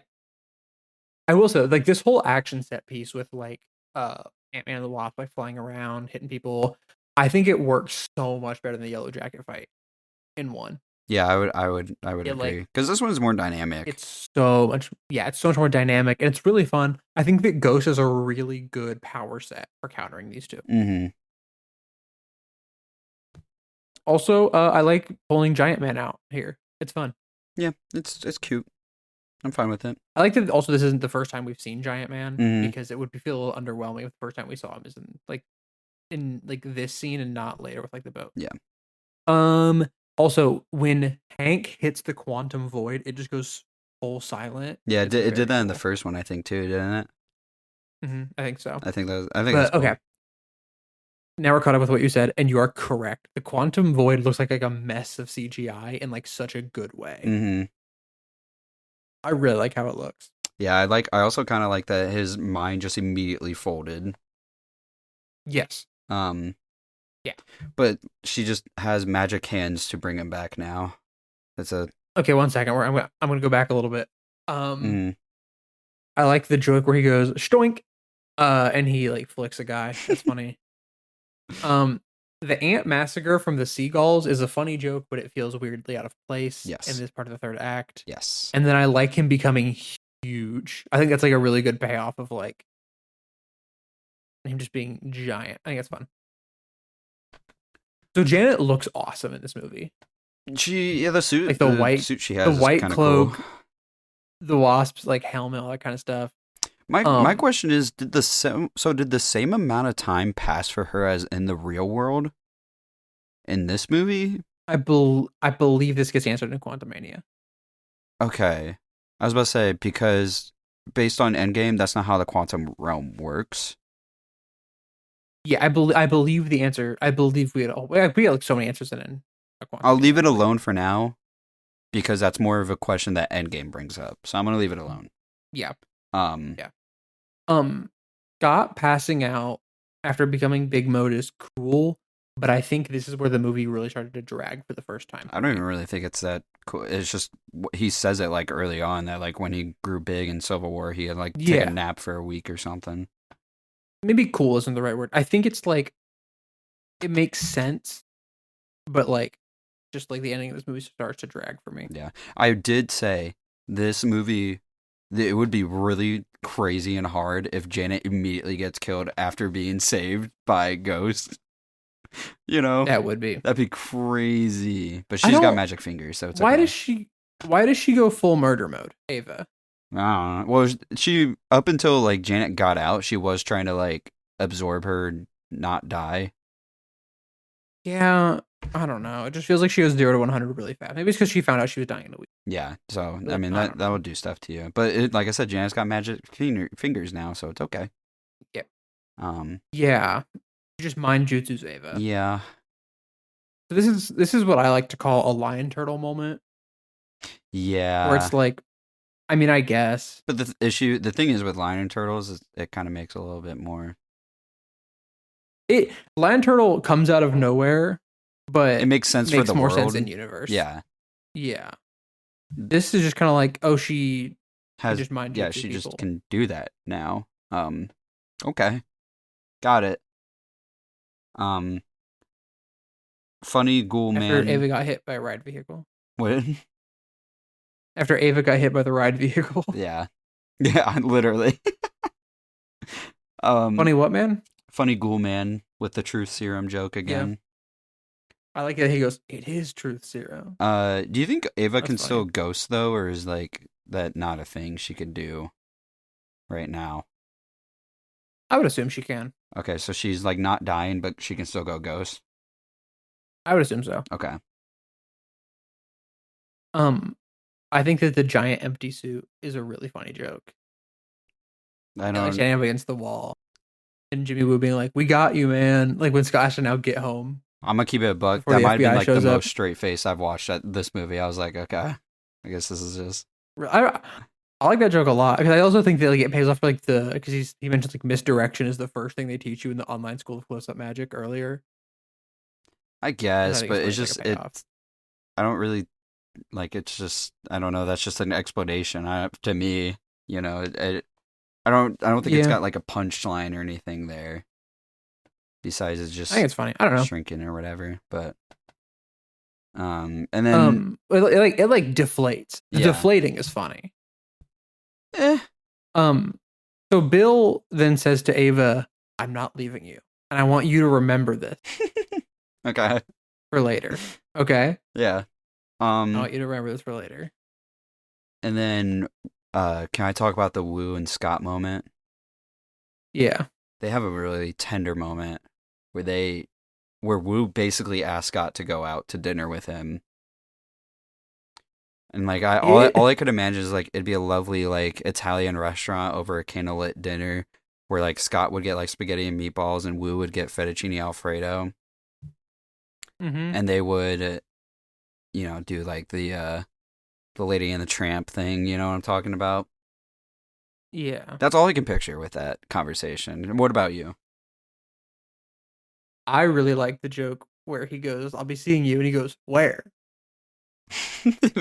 I will say like this whole action set piece with like Ant-Man and the Wasp like flying around, hitting people. I think it works so much better than the Yellow Jacket fight in one. Yeah, I would agree because this one's more dynamic. It's so much more dynamic, and it's really fun. I think that Ghost is a really good power set for countering these two. Mm-hmm. Also, I like pulling Giant Man out here. It's fun. Yeah, it's cute. I'm fine with it. I like that. Also, this isn't the first time we've seen Giant Man because it would feel a little underwhelming if the first time we saw him is in this scene and not later with like the boat. Yeah. Also, when Hank hits the quantum void, it just goes full silent. Yeah, it did that in the first one, I think, too, didn't it? Mm-hmm, I think so. I think that's cool. Okay. Now we're caught up with what you said, and you are correct. The quantum void looks like a mess of CGI in like such a good way. Mm-hmm. I really like how it looks. Yeah, I also kind of like that his mind just immediately folded. Yes. Yeah. But she just has magic hands to bring him back now. Okay, 1 second. I'm gonna go back a little bit. I like the joke where he goes stoink, and he like flicks a guy. That's funny. The ant massacre from the seagulls is a funny joke, but it feels weirdly out of place in this part of the third act. Yes. And then I like him becoming huge. I think that's like a really good payoff of like him just being giant. I think that's fun. So Janet looks awesome in this movie. The suit, like the white suit she has, the white cloak, cool. The Wasp's like helmet, all that kind of stuff. My question is, did the same amount of time pass for her as in the real world in this movie? I believe this gets answered in Quantumania. Okay. I was about to say, because based on Endgame, that's not how the quantum realm works. Yeah, I believe the answer. I believe we had like so many answers in a I'll leave Quantumania. it alone for now, because that's more of a question that Endgame brings up. So I'm gonna leave it alone. Yeah. Um, Yeah. Scott passing out after becoming Big Mode is cool, but I think this is where the movie really started to drag for the first time. I don't even really think it's that cool. It's just he says it like early on that like when he grew big in Civil War, he had like take a nap for a week or something. Maybe cool isn't the right word. I think it's like it makes sense, but like just like the ending of this movie starts to drag for me. Yeah, I did say this movie. It would be really crazy and hard if Janet immediately gets killed after being saved by Ghost. That would be. That'd be crazy. But she's got magic fingers, so it's why okay. Why does she go full murder mode, Ava? I don't know. Well, she up until like Janet got out, she was trying to like absorb her, not die. Yeah, I don't know. It just feels like she goes 0 to 100 really fast. Maybe it's because she found out she was dying in a week. Yeah, so I mean that would do stuff to you. But like I said, Janet's got magic fingers now, so it's okay. Yeah. Um. Yeah. Just mind jutsus, Ava. Yeah. So this is what I like to call a lion turtle moment. Yeah. Where it's like, I mean, I guess. But the thing is with lion turtles, is it kind of makes a little bit more. Lion turtle comes out of nowhere, but it makes sense for the more world. sense in universe. Yeah. Yeah. This is just kind of like, oh, she has just mind yeah, she people. Just can do that now. Okay. Got it. Funny ghoul man. After Ava got hit by a ride vehicle. What? After Ava got hit by the ride vehicle. Yeah. Yeah, literally. Funny what, man? Funny ghoul man with the truth serum joke again. Yeah. I like it. He goes, "It is truth serum." Do you think Ava can still ghost though, or is like that not a thing she could do right now? I would assume she can. Okay, so she's like not dying, but she can still go ghost. I would assume so. Okay. I think that the giant empty suit is a really funny joke. I know. Like standing up against the wall, and Jimmy Woo being like, "We got you, man!" Like when Scott should now get home. I'm gonna keep it a buck. That might have been like the most straight face I've watched at this movie. I was like, okay, I guess this is just. I like that joke a lot because I also think that like it pays off for like because he mentions like misdirection is the first thing they teach you in the online school of close up magic earlier. I guess, but it's just I don't really like. It's just I don't know. That's just an explanation to me. I don't think it's got like a punchline or anything there. Besides, it's just I think it's funny. I don't know, shrinking or whatever. But and then it like deflates. The deflating is funny. So Bill then says to Ava, "I'm not leaving you, and I want you to remember this." Okay. For later. Okay. Yeah. I want you to remember this for later. And then, can I talk about the Woo and Scott moment? Yeah. They have a really tender moment where Woo basically asked Scott to go out to dinner with him. And like all I could imagine is like it'd be a lovely like Italian restaurant over a candlelit dinner where like Scott would get like spaghetti and meatballs and Woo would get fettuccine alfredo. Mm-hmm. And they would do like the Lady and the Tramp thing, you know what I'm talking about? Yeah. That's all I can picture with that conversation. And what about you? I really like the joke where he goes, "I'll be seeing you," and he goes, "Where?"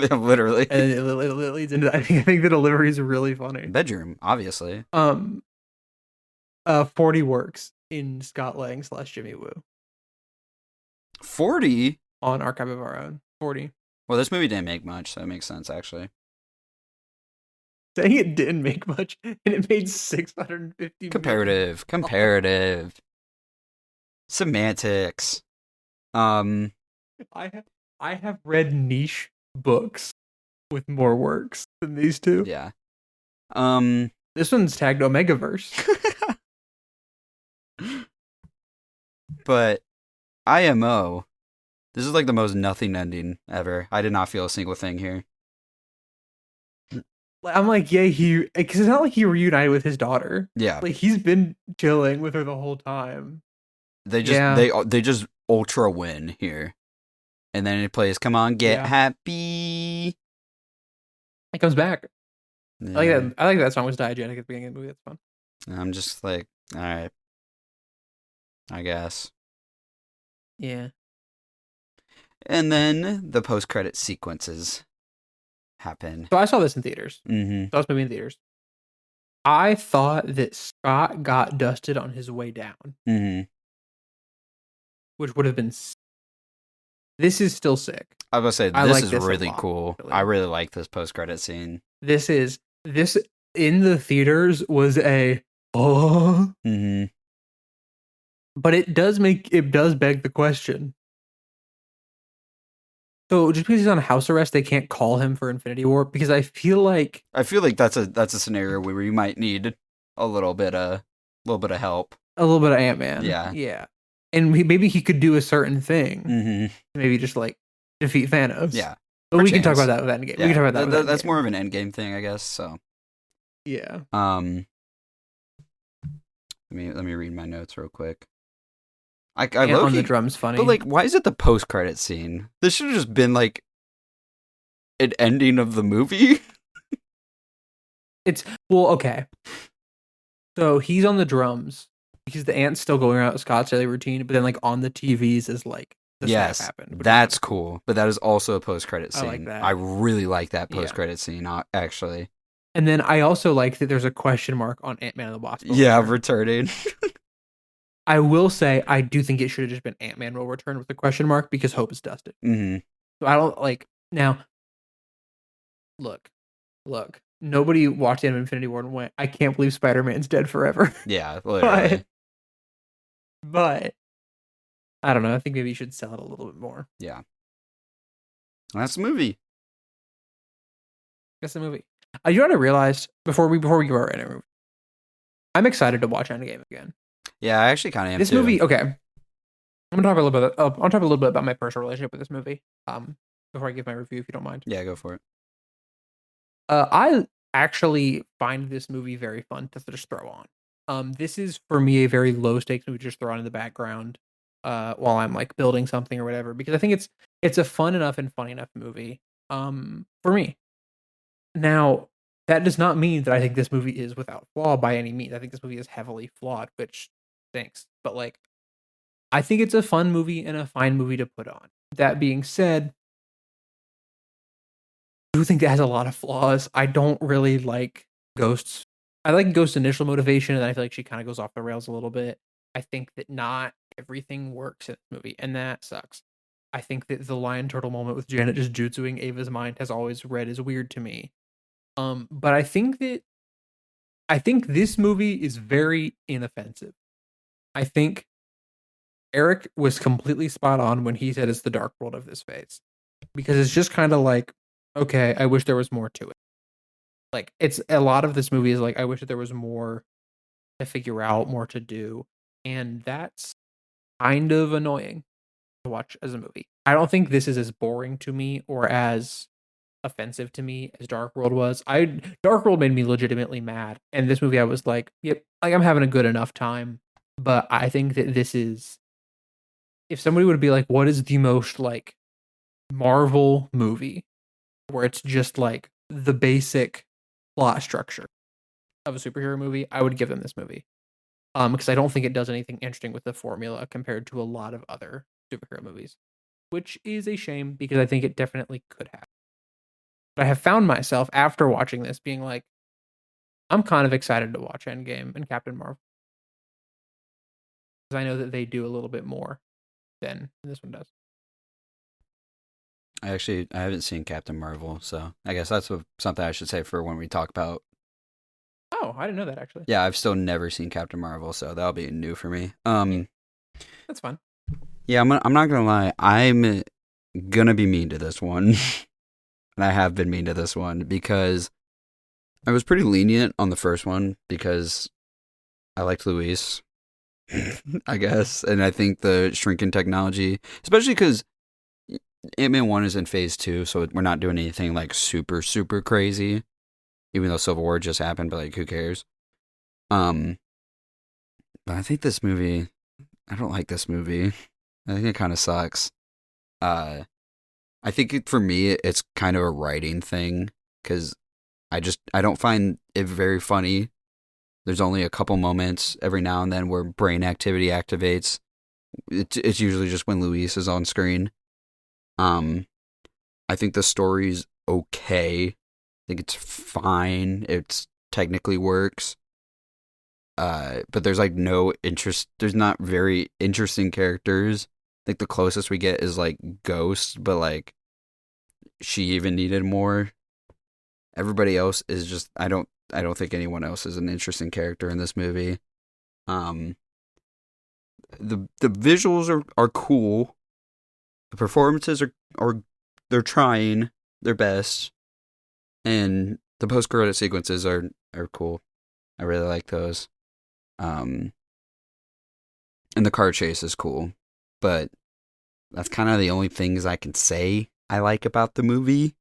Literally. And it leads into that. I think the delivery is really funny. Bedroom, obviously. 40 works in Scott Lang / Jimmy Woo. 40? On Archive of Our Own. 40. Well, this movie didn't make much, so it makes sense, actually. Saying it didn't make much, and it made $650 million. Comparative. Semantics. I have read niche books with more works than these two. Yeah. This one's tagged Omegaverse. But IMO, this is like the most nothing ending ever. I did not feel a single thing here. I'm like, yeah, because it's not like he reunited with his daughter. Yeah, Like he's been chilling with her the whole time. they just ultra win here, and then it plays "Come On, Get Happy." It comes back. Yeah. I like that song was diegetic at the beginning of the movie. That's fun. I'm just like, all right, I guess. Yeah. And then the post-credit sequences happen. So I saw this in theaters. Mm-hmm. Saw this movie in theaters. I thought that Scott got dusted on his way down, which would have been. This is still sick. I was gonna say this is really cool. Really. I really like this post-credit scene. This in the theaters was a Mm-hmm. But it does beg the question. So just because he's on house arrest, they can't call him for Infinity War, because I feel like that's a scenario where you might need a little bit of help, a little bit of Ant-Man. Yeah, and maybe he could do a certain thing. Mm-hmm. Maybe just like defeat Thanos. Yeah, but we can talk about that with Endgame. Yeah. We can talk about that. That's more of an Endgame thing, I guess. So yeah. Let me read my notes real quick. I on the drums funny. But like, why is it the post-credit scene? This should have just been like an ending of the movie. Okay. So he's on the drums because the ant's still going around Scott's daily routine, but then like on the TVs is like the snap happened. That's cool. But that is also a post-credit scene. I like that. I really like that post-credit scene, actually. And then I also like that there's a question mark on Ant-Man and the Wasp. Yeah, returning. I will say, I do think it should have just been Ant-Man will return with a question mark, because Hope is dusted. Mm-hmm. So I don't like now. Look. Nobody watched the end of Infinity War and went, "I can't believe Spider-Man's dead forever." Yeah, literally. But I don't know. I think maybe you should sell it a little bit more. Yeah, that's the movie. That's the movie. You know what I realized before we go over any movie? I'm excited to watch Endgame again. Yeah, I actually kind of am. This movie, okay. I'm gonna talk a little bit about my personal relationship with this movie. Before I give my review, if you don't mind. Yeah, go for it. I actually find this movie very fun to just throw on. This is for me a very low stakes movie to just throw on in the background, while I'm like building something or whatever, because I think it's a fun enough and funny enough movie, for me. Now, that does not mean that I think this movie is without flaw by any means. I think this movie is heavily flawed, which stinks. But like, I think it's a fun movie and a fine movie to put on. That being said, I do think it has a lot of flaws. I don't really like Ghost's. I like Ghost's initial motivation, and I feel like she kind of goes off the rails a little bit. I think that not everything works in this movie, and that sucks. I think that the lion turtle moment with Janet just jutsuing Ava's mind has always read as weird to me. But I think this movie is very inoffensive. I think Eric was completely spot on when he said it's the dark world of this phase, because it's just kind of like, okay, I wish there was more to it. Like, it's a lot of this movie is like, I wish that there was more to figure out, more to do, and that's kind of annoying to watch as a movie. I don't think this is as boring to me or as offensive to me as Dark World was. Dark World made me legitimately mad, and this movie I was like, yep, like I'm having a good enough time. But I think that this is, if somebody would be like, what is the most like Marvel movie where it's just like the basic plot structure of a superhero movie, I would give them this movie. Because I don't think it does anything interesting with the formula compared to a lot of other superhero movies, which is a shame, because I think it definitely could have. But I have found myself after watching this being like, I'm kind of excited to watch Endgame and Captain Marvel, because I know that they do a little bit more than this one does. I haven't seen Captain Marvel, so I guess that's something I should say for when we talk about. Oh, I didn't know that, actually. Yeah, I've still never seen Captain Marvel, so that'll be new for me. That's fun. Yeah, I'm not gonna lie, I'm gonna be mean to this one. And I have been mean to this one, because I was pretty lenient on the first one because I liked Luis, I guess, and I think the shrinking technology, especially because Ant-Man 1 is in phase 2, so we're not doing anything like super super crazy, even though Civil War just happened, but like who cares? Um, but I think this movie, I don't like this movie. I think it kind of sucks. Uh, I think for me, it's kind of a writing thing because I don't find it very funny. There's only a couple moments every now and then where brain activity activates. It's usually just when Luis is on screen. Um, I think the story's okay. I think it's fine. It's technically works. But there's like no interest. There's not very interesting characters. I think the closest we get is like Ghost, but like she even needed more. Everybody else is just I don't think anyone else is an interesting character in this movie. Um, the visuals are cool. The performances are they're trying their best, and the post credit sequences are cool. I really like those. And the car chase is cool, but that's kind of the only things I can say I like about the movie.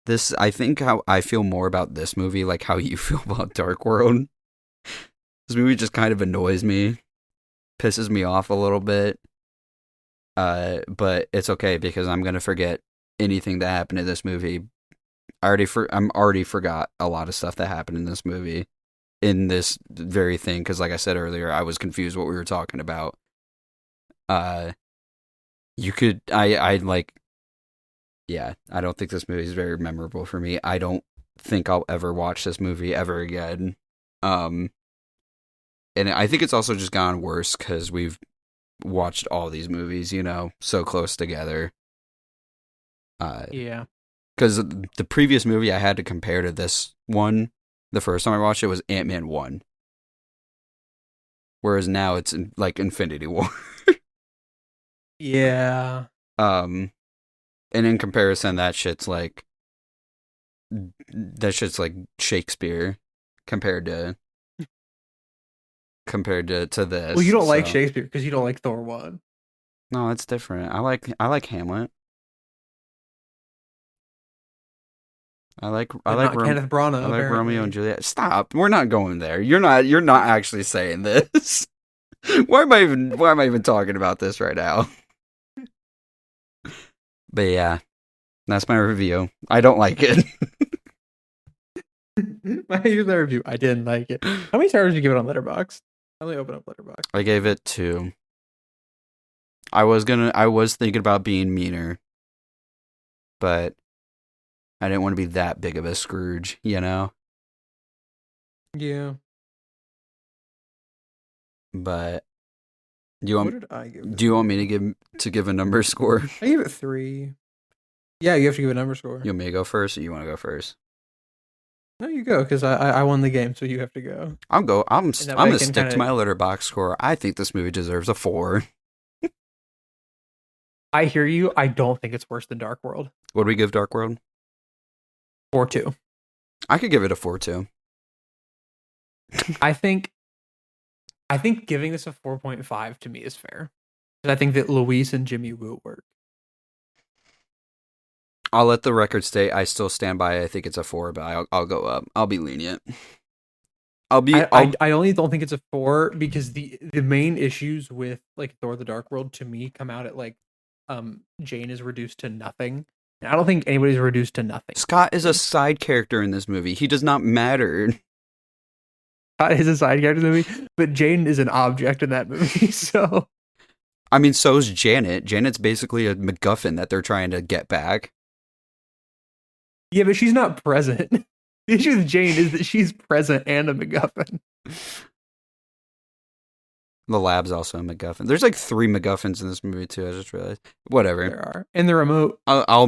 This, I think, how I feel more about this movie, like how you feel about Dark World. This movie just kind of annoys me, pisses me off a little bit. But it's okay because I'm gonna forget anything that happened in this movie. I'm already forgot a lot of stuff that happened in this movie, in this very thing. Because, like I said earlier, I was confused what we were talking about. You could, I like, yeah. I don't think this movie is very memorable for me. I don't think I'll ever watch this movie ever again. And I think it's also just gone worse because we've watched all these movies, so close together. Yeah. Because the previous movie I had to compare to this one, the first time I watched it was Ant-Man 1. Whereas now it's like Infinity War. Yeah. And in comparison, that shit's like Shakespeare compared to this. Well, you don't like Shakespeare because you don't like Thor 1. No, it's different. I like Hamlet. I like Kenneth Branagh. I like Romeo and Juliet. Stop. We're not going there. You're not actually saying this. Why am I even talking about this right now? But yeah, that's my review. I don't like it. Here's my review. I didn't like it. How many stars did you give it on Letterboxd? I only open up Letterboxd. I gave it 2. I was thinking about being meaner, but I didn't want to be that big of a Scrooge, Yeah. But do you want me to give a number score? I gave it 3. Yeah, you have to give a number score. You want me to go first, or you want to go first? No, you go, because I won the game, so you have to go. I'll go. I'm gonna stick to my Letterboxd score. I think this movie deserves a 4. I hear you. I don't think it's worse than Dark World. What do we give Dark World? 4.2. I could give it a 4.2. I think giving this a 4.5 to me is fair. Because I think that Luis and Jimmy will work. I'll let the record state. I still stand by it. I think it's a 4, but I'll go up. I'll be lenient. I only don't think it's a 4 because the main issues with like Thor: The Dark World to me come out at like Jane is reduced to nothing. And I don't think anybody's reduced to nothing. Scott is a side character in this movie. He does not matter. Scott is a side character in the movie, but Jane is an object in that movie. So, I mean, so is Janet. Janet's basically a MacGuffin that they're trying to get back. Yeah, but she's not present. The issue with Jane is that she's present and a MacGuffin. The lab's also a MacGuffin. There's like 3 MacGuffins in this movie too. I just realized. Whatever. There are, and the remote. I'll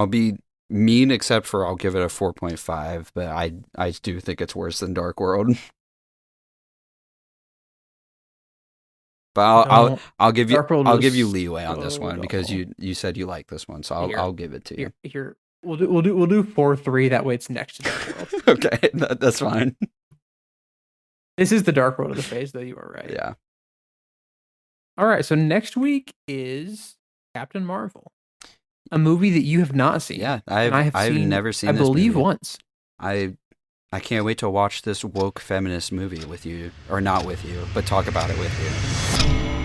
be mean, except for I'll give it a 4.5. But I do think it's worse than Dark World. But I'll give you leeway on this one because you said you like this one, so I'll give it to you. Here, we'll do 4-3. That way, it's next to Dark World. Okay, that's fine. This is the Dark World of the phase, though. You are right. Yeah. All right. So next week is Captain Marvel, a movie that you have not seen. Yeah, I've never seen. I this believe movie. once. I can't wait to watch this woke feminist movie with you, or not with you, but talk about it with you.